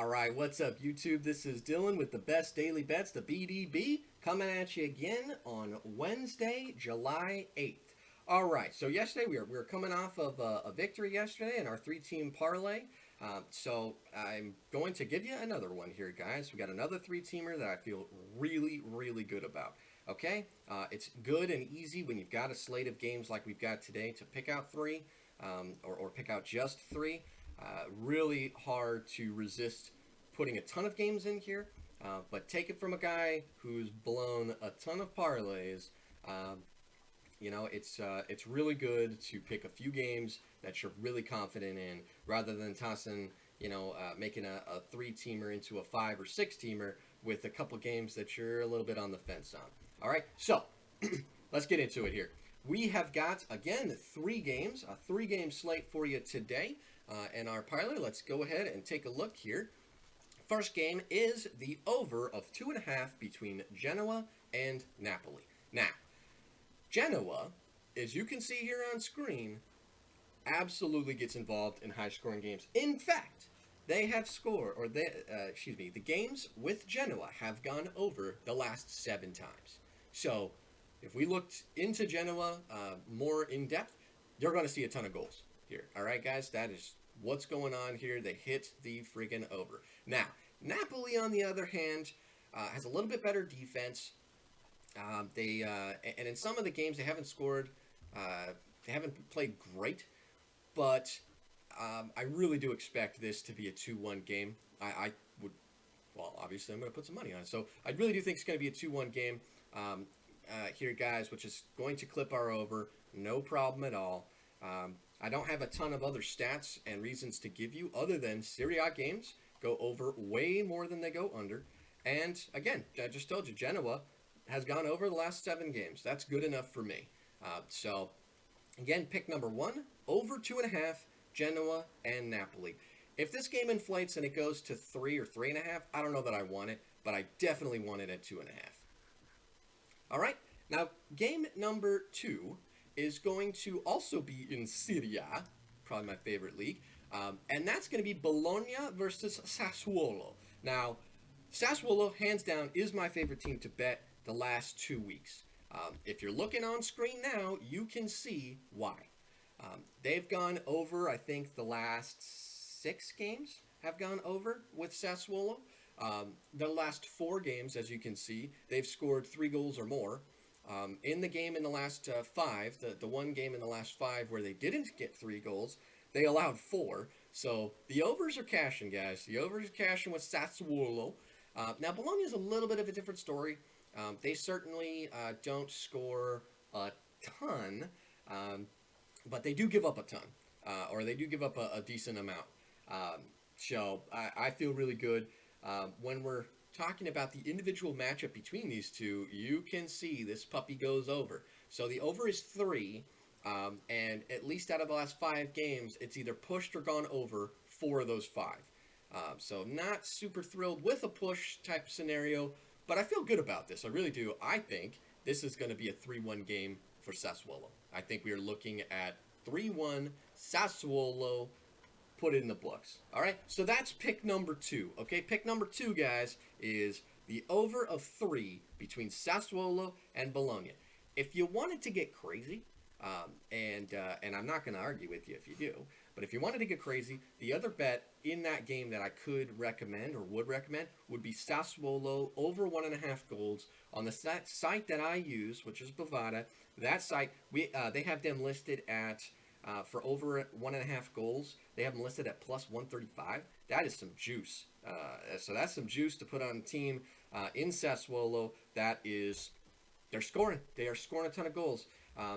All right, what's up, YouTube? This is Dylan with the best daily bets, the BDB, coming at you again on Wednesday, July 8th. All right, so yesterday we were coming off of a victory yesterday in our three-team parlay. So I'm going to give you another one here, guys. We got another three-teamer that I feel really, really good about. Okay, it's good and easy when you've got a slate of games like we've got today to pick out three, or pick out just three. Really hard to resist putting a ton of games in here, but take it from a guy who's blown a ton of parlays. It's really good to pick a few games that you're really confident in, rather than tossing, making a three-teamer into a five or six-teamer with a couple games that you're a little bit on the fence on. All right, so let's get into it here. We have got, again, three games, a three-game slate for you today. In our parlay, let's go ahead and take a look here. First game is the over of 2.5 between Genoa and Napoli. Now, Genoa, as you can see here on screen, absolutely gets involved in high-scoring games. In fact, they have scored, the games with Genoa have gone over the last 7 times. So, if we looked into Genoa more in depth, you're going to see a ton of goals here. All right, guys, that is what's going on here. They hit the friggin' over. Now, Napoli, on the other hand, has a little bit better defense. And in some of the games they haven't scored. They haven't played great, but I really do expect this to be a 2-1 game. Obviously I'm going to put some money on it. So I really do think it's going to be a 2-1 game here, guys, which is going to clip our over. No problem at all. I don't have a ton of other stats and reasons to give you other than Serie A games go over way more than they go under. And again, I just told you, Genoa has gone over the last 7 games. That's good enough for me. So again, pick number 1, over 2.5, Genoa and Napoli. If this game inflates and it goes to 3 or 3.5, I don't know that I want it, but I definitely want it at 2.5. All right, now game number 2 is going to also be in Serie, probably my favorite league, and that's going to be Bologna versus Sassuolo. Now, Sassuolo, hands down, is my favorite team to bet the last 2 weeks. If you're looking on screen now, you can see why. They've gone over, I think, the last 6 games have gone over with Sassuolo. The last 4 games, as you can see, they've scored 3 goals or more. In the game in the last 5, the one game in the last 5 where they didn't get 3 goals, they allowed 4. So the overs are cashing, guys. The overs are cashing with Sassuolo. Now, Bologna is a little bit of a different story. They certainly don't score a ton, but they do give up a ton, or they do give up a decent amount. So I feel really good. When we're talking about the individual matchup between these two, you can see this puppy goes over. So the over is 3, and at least out of the last 5 games, it's either pushed or gone over 4 of those 5. So not super thrilled with a push type scenario, but I feel good about this. I really do. I think this is going to be a 3-1 game for Sassuolo. I think we are looking at 3-1 Sassuolo. Put it in the books. All right, so that's pick number 2. Okay, pick number 2, guys, is the over of 3 between Sassuolo and Bologna. If you wanted to get crazy, and I'm not going to argue with you if you do, but if you wanted to get crazy, the other bet in that game that I could recommend or would recommend would be Sassuolo over 1.5 goals on the site that I use, which is Bovada. That site, they have them listed at for over 1.5 goals. They have them listed at plus 135. That is some juice. So that's some juice to put on a team in Sassuolo that is, they're scoring. They are scoring a ton of goals.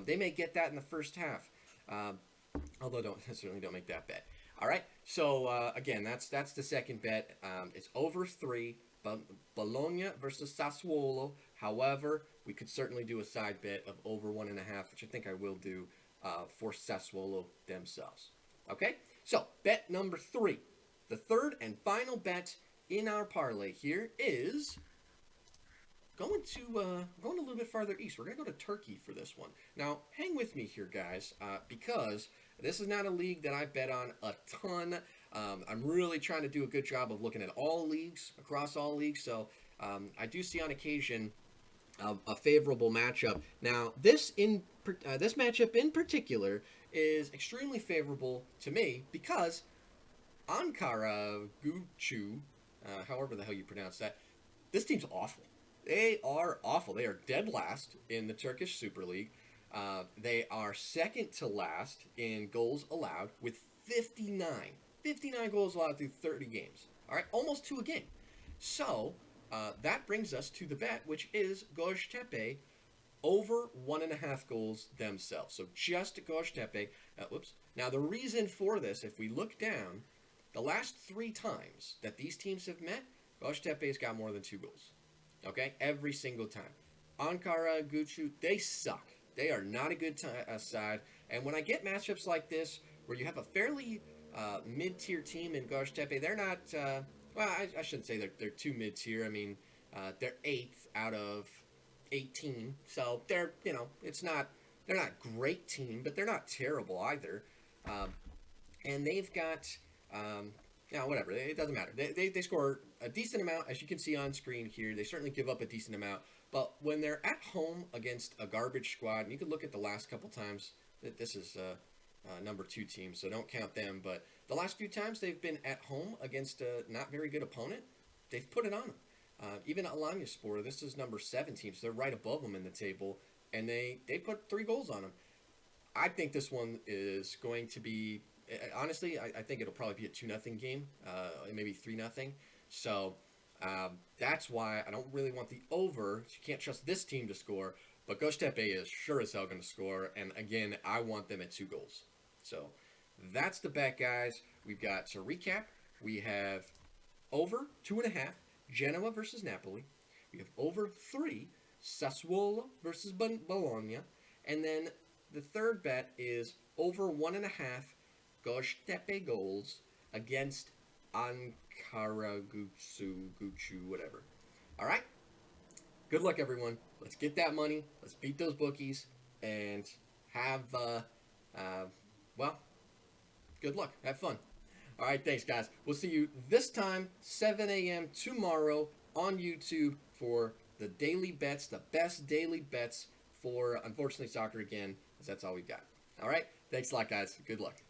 They may get that in the first half. Although certainly don't make that bet. All right. So again, that's the second bet. It's over 3. Bologna versus Sassuolo. However, we could certainly do a side bet of over 1.5, which I think I will do for Sassuolo themselves. Okay. So bet number 3, the third and final bet in our parlay here is going a little bit farther east. We're going to go to Turkey for this one. Now, hang with me here, guys, because this is not a league that I bet on a ton. I'm really trying to do a good job of looking at all leagues, across all leagues. So I do see on occasion a favorable matchup. Now, this matchup in particular is extremely favorable to me because Ankaragucu, however the hell you pronounce that, this team's awful. They are awful. They are dead last in the Turkish Super League. They are second to last in goals allowed with 59. 59 goals allowed through 30 games. All right, almost two a game. So that brings us to the bet, which is Goztepe over 1.5 goals themselves. So just Goztepe. Whoops. Now the reason for this, if we look down, the last 3 times that these teams have met, Goztepe's got more than 2 goals. Okay, every single time. Ankaragucu, they suck. They are not a good side. And when I get matchups like this, where you have a fairly mid-tier team in Goztepe, they're not. Well, I shouldn't say they're too mid-tier. I mean, they're 8th out of 18, so they're it's not they're not great team, but they're not terrible either. And they've got whatever, it doesn't matter. They score a decent amount, as you can see on screen here. They certainly give up a decent amount, but when they're at home against a garbage squad, and you can look at the last couple times, this is number 2 team, so don't count them, but the last few times they've been at home against a not very good opponent, they've put it on them. Even Alanyaspor, this is number 7 team, so they're right above them in the table, and they put 3 goals on them. I think this one is going to be, honestly, I think it'll probably be a 2-0 game, maybe 3-0. So that's why I don't really want the over. You can't trust this team to score, but Goztepe is sure as hell going to score, and again, I want them at 2 goals. So that's the bet, guys. We've got, to recap, we have over 2.5, Genoa versus Napoli. We have over 3, Sassuolo versus Bologna. And then the third bet is over 1.5 Goztepe goals against Ankaragucu, whatever. All right? Good luck, everyone. Let's get that money. Let's beat those bookies and have, good luck. Have fun. All right, thanks, guys. We'll see you this time, 7 a.m. tomorrow on YouTube for the daily bets, the best daily bets for, unfortunately, soccer again, because that's all we've got. All right? Thanks a lot, guys. Good luck.